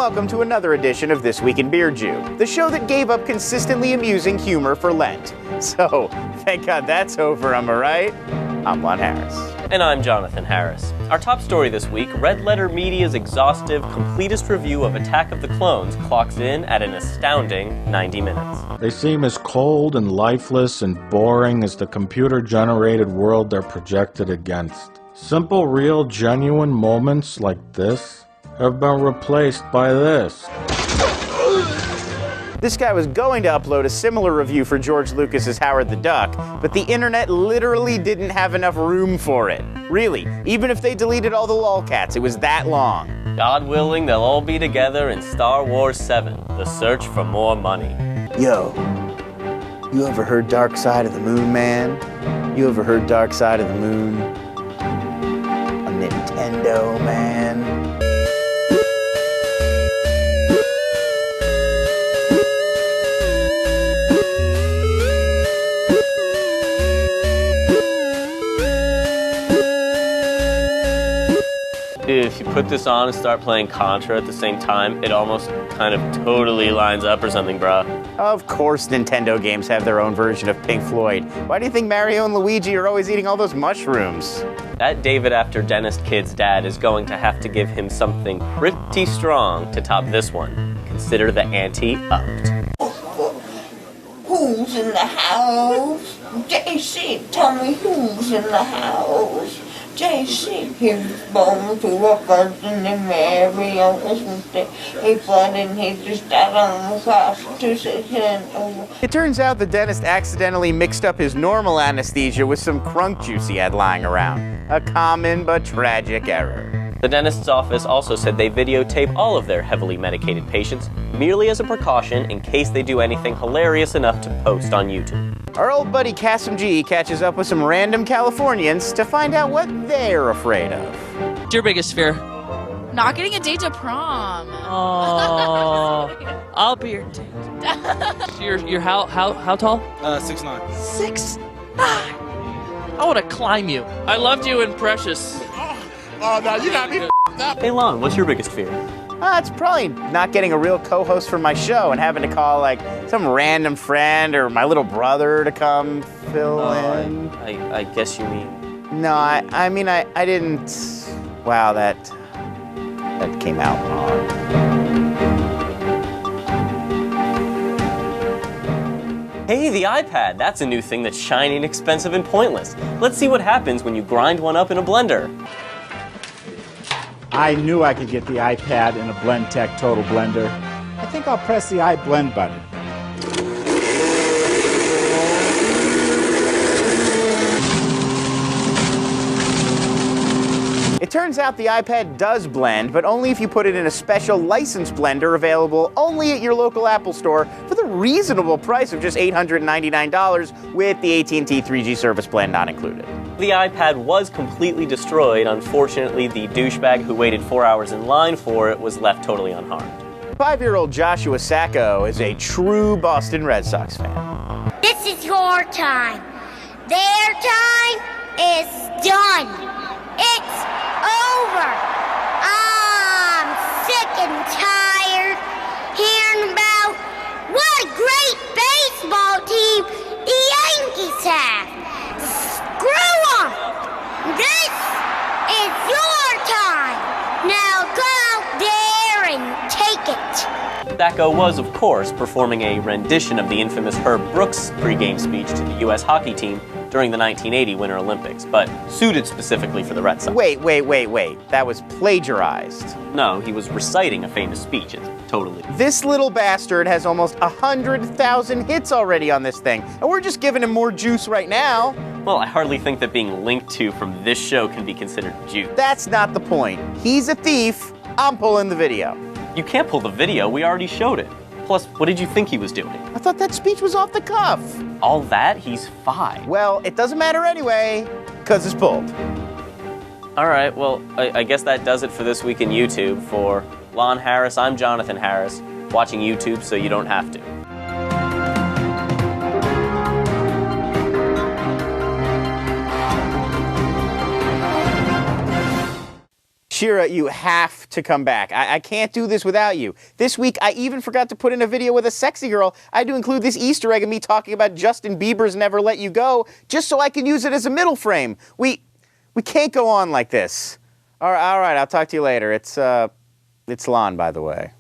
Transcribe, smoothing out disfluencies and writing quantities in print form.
welcome to another edition of This Week in Beer Jew, the show that gave up consistently amusing humor for Lent. So, thank God that's over, am I right? I'm Lon Harris. And I'm Jonathan Harris. Our top story this week, Red Letter Media's exhaustive, completist review of Attack of the Clones clocks in at an astounding 90 minutes. They seem as cold and lifeless and boring as the computer-generated world they're projected against. Simple, real, genuine moments like this have been replaced by this. This guy was going to upload a similar review for George Lucas's Howard the Duck, but the internet literally didn't have enough room for it. Really, even if they deleted all the lolcats, it was that long. God willing, they'll all be together in Star Wars 7, The Search for More Money. Yo, you ever heard Dark Side of the Moon, man? You ever heard Dark Side of the Moon? A Nintendo, man. If you put this on and start playing Contra at the same time, it almost kind of totally lines up or something, bruh. Of course Nintendo games have their own version of Pink Floyd. Why do you think Mario and Luigi are always eating all those mushrooms? That David After Dentist kid's dad is going to have to give him something pretty strong to top this one. Consider the ante upped. Who's in the house? JC, tell me who's in the house. JC, he was born to a virgin and Mary on Christmas Day. He fled and he just died on the cross to say over. It turns out the dentist accidentally mixed up his normal anesthesia with some crunk juice he had lying around. A common but tragic error. The dentist's office also said they videotape all of their heavily medicated patients merely as a precaution in case they do anything hilarious enough to post on YouTube. Our old buddy Kassem G catches up with some random Californians to find out what they're afraid of. What's your biggest fear? Not getting a date to prom. Oh, I'll be your date. You're how tall? 6'9". 6'9". I want to climb you. I loved you in Precious. Oh, no, you got me up. Hey Lon, what's your biggest fear? It's probably not getting a real co-host for my show and having to call like some random friend or my little brother to come fill in. I guess you mean... No, I mean I didn't. Wow, that came out wrong. Hey, the iPad! That's a new thing that's shiny and expensive and pointless. Let's see what happens when you grind one up in a blender. I knew I could get the iPad in a BlendTech Total Blender. I think I'll press the iBlend button. It turns out the iPad does blend, but only if you put it in a special licensed blender available only at your local Apple store for the reasonable price of just $899 with the AT&T 3G service plan not included. The iPad was completely destroyed. Unfortunately, the douchebag who waited 4 hours in line for it was left totally unharmed. 5-year-old Joshua Sacco is a true Boston Red Sox fan. This is your time. Their time is done. It's over. I'm sick and tired hearing about what a great baseball team the Yankees have. Screw them! This is your time. Now go out there and take it. Sacco was, of course, performing a rendition of the infamous Herb Brooks pregame speech to the U.S. hockey team during the 1980 Winter Olympics, but suited specifically for the Red Sox. Wait. That was plagiarized. No, he was reciting a famous speech. It's totally... This little bastard has almost 100,000 hits already on this thing, and we're just giving him more juice right now. Well, I hardly think that being linked to from this show can be considered juice. That's not the point. He's a thief. I'm pulling the video. You can't pull the video. We already showed it. Plus, what did you think he was doing? I thought that speech was off the cuff. All that? He's 5. Well, it doesn't matter anyway, because it's pulled. All right, well, I guess that does it for This Week in YouTube. For Lon Harris, I'm Jonathan Harris, watching YouTube so you don't have to. Shira, you have to come back. I can't do this without you. This week, I even forgot to put in a video with a sexy girl. I had to include this Easter egg of me talking about Justin Bieber's Never Let You Go, just so I can use it as a middle frame. We can't go on like this. All right, I'll talk to you later. It's Lon, by the way.